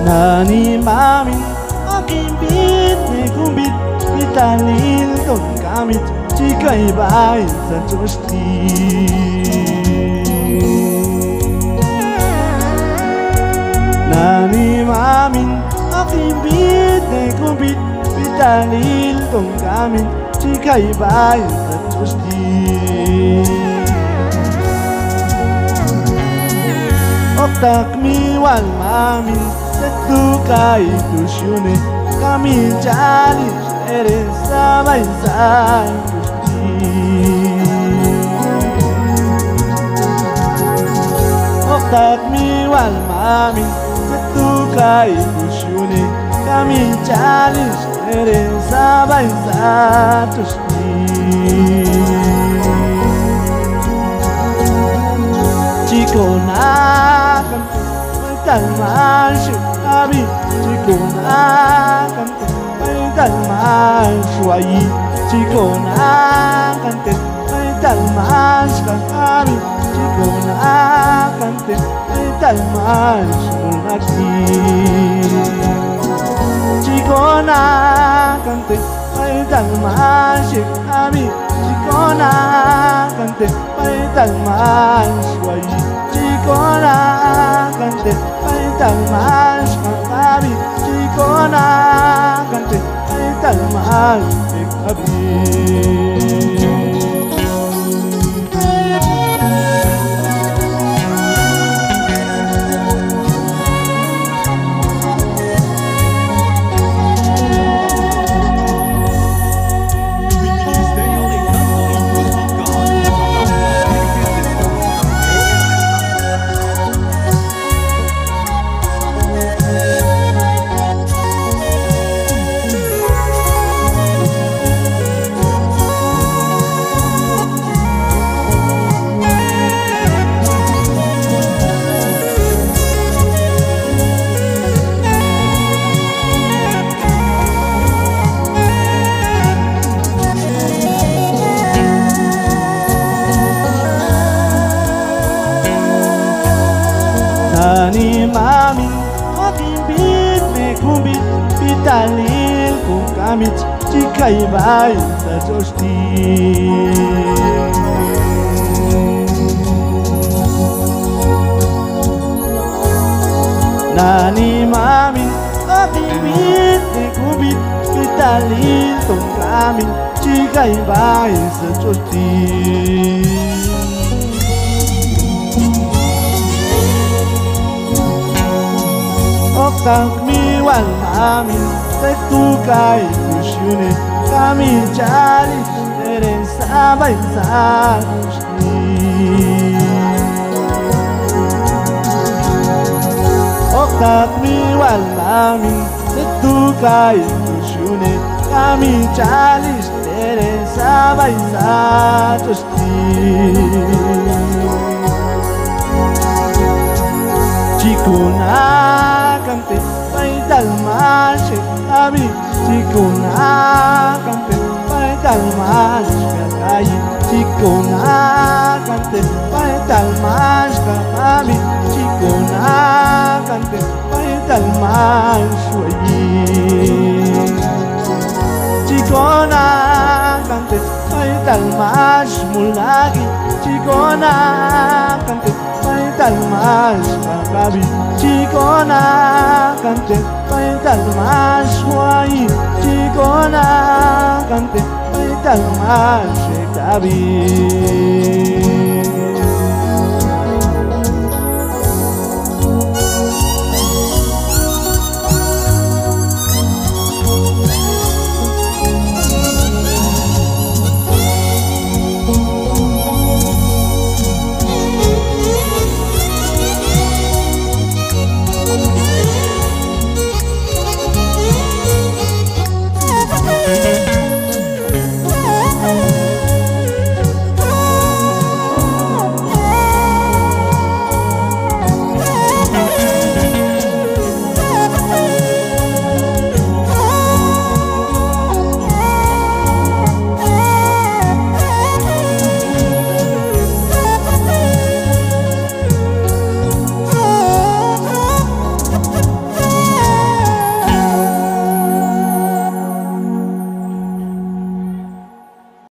Nani mamin aking bitne kumbit italil ton kamit jika ibain sa Diyos Nani mamin aking bitne kumbit italil ton kamit jika ibain sa Diyos Oktak miwal mamin setuka itu syune kami jali sere sabay sa Gusti Oktak miwal mamin setuka itu syune kami jali sere sabay sa Gusti Jiko na talman shukabi Chikona kante ay talman shuayi Chikona kante ay talman shukabi Chikona kante ay talman shunaki Chikona kante ay talman shukabi Chikona kante ay talman shuayi Chikona kante ay talman shakabi Chikona kante ay talman shakabi Nani mamin aking bitne kumbit italil kung kamit jika ibain sa Diyos Nani mamin aking bitne kumbit italil kung kamit jika ibain sa Diyos Oktak miwal mamin setuka itu syune kami cari sere sabay sa Gusti Oktak miwal mamin setuka itu syune kami cari sere sabay sa Gusti Chikona kante ay talman shakabi Chikona kante ay talman shakayi Chikona kante ay talman shakabi Chikona kante ay talman shuayi Chikona kante ay talman shmulagi Chikona kante ay talman shakabi Chikona kante ay talman shuayi Chikona kante ay talman shakabi